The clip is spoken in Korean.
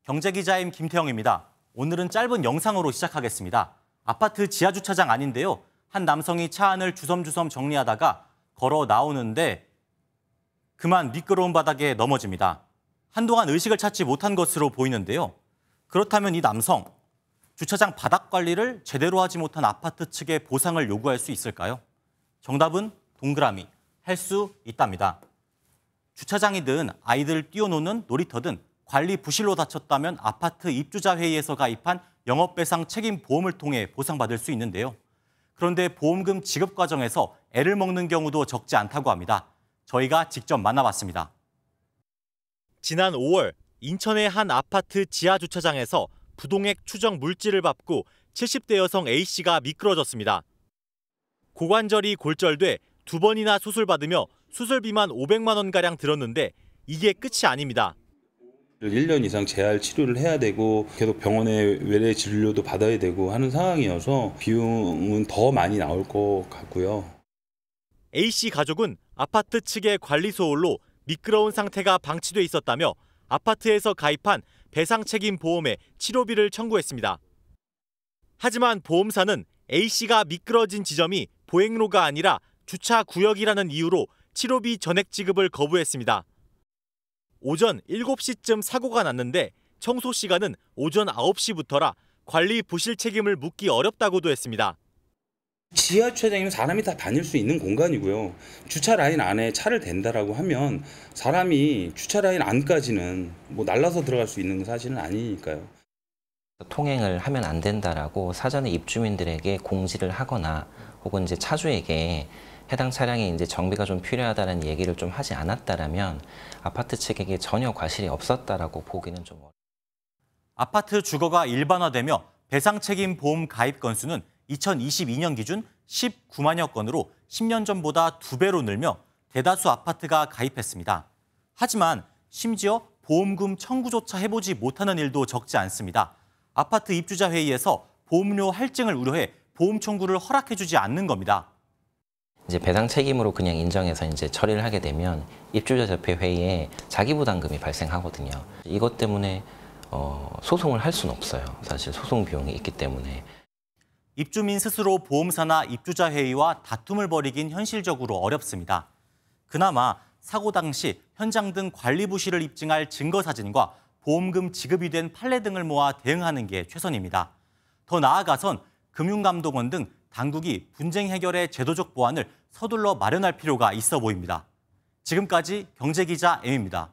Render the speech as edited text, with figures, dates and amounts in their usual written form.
경제기자임 김태형입니다. 오늘은 짧은 영상으로 시작하겠습니다. 아파트 지하주차장 아닌데요. 한 남성이 차 안을 주섬주섬 정리하다가 걸어 나오는데 그만 미끄러운 바닥에 넘어집니다. 한동안 의식을 찾지 못한 것으로 보이는데요. 그렇다면 이 남성, 주차장 바닥 관리를 제대로 하지 못한 아파트 측에 보상을 요구할 수 있을까요? 정답은 동그라미, 할 수 있답니다. 주차장이든 아이들 뛰어노는 놀이터든 관리 부실로 다쳤다면 아파트 입주자 회의에서 가입한 영업배상 책임 보험을 통해 보상받을 수 있는데요. 그런데 보험금 지급 과정에서 애를 먹는 경우도 적지 않다고 합니다. 저희가 직접 만나봤습니다. 지난 5월 인천의 한 아파트 지하 주차장에서 부동액 추정 물질을 밟고 70대 여성 A씨가 미끄러졌습니다. 고관절이 골절돼 2번이나 수술받으며 수술비만 500만 원가량 들었는데 이게 끝이 아닙니다. 1년 이상 재활 치료를 해야 되고 계속 병원에 외래 진료도 받아야 되고 하는 상황이어서 비용은 더 많이 나올 것 같고요. A씨 가족은 아파트 측의 관리 소홀로 미끄러운 상태가 방치돼 있었다며 아파트에서 가입한 배상 책임 보험에 치료비를 청구했습니다. 하지만 보험사는 A씨가 미끄러진 지점이 보행로가 아니라 주차 구역이라는 이유로 치료비 전액 지급을 거부했습니다. 오전 7시쯤 사고가 났는데 청소 시간은 오전 9시부터라 관리 부실 책임을 묻기 어렵다고도 했습니다. 지하 주차장이면 사람이 다 다닐 수 있는 공간이고요. 주차 라인 안에 차를 댄다라고 하면 사람이 주차 라인 안까지는 날라서 들어갈 수 있는 사실은 아니니까요. 통행을 하면 안 된다라고 사전에 입주민들에게 공지를 하거나 혹은 이제 차주에게 해당 차량에 이제 정비가 좀 필요하다는 얘기를 좀 하지 않았다라면 아파트 측에게 전혀 과실이 없었다라고 보기는 좀 어렵습니다. 아파트 주거가 일반화되며 배상 책임 보험 가입 건수는 2022년 기준 19만여 건으로 10년 전보다 2배로 늘며 대다수 아파트가 가입했습니다. 하지만 심지어 보험금 청구조차 해보지 못하는 일도 적지 않습니다. 아파트 입주자 회의에서 보험료 할증을 우려해 보험 청구를 허락해주지 않는 겁니다. 이제 배상 책임으로 그냥 인정해서 이제 처리를 하게 되면 입주자 협회 회의에 자기 부담금이 발생하거든요. 이것 때문에 소송을 할 수는 없어요. 사실 소송 비용이 있기 때문에. 입주민 스스로 보험사나 입주자 회의와 다툼을 벌이긴 현실적으로 어렵습니다. 그나마 사고 당시 현장 등 관리 부실을 입증할 증거 사진과 보험금 지급이 된 판례 등을 모아 대응하는 게 최선입니다. 더 나아가선 금융감독원 등 당국이 분쟁 해결의 제도적 보완을 서둘러 마련할 필요가 있어 보입니다. 지금까지 경제기자 M입니다.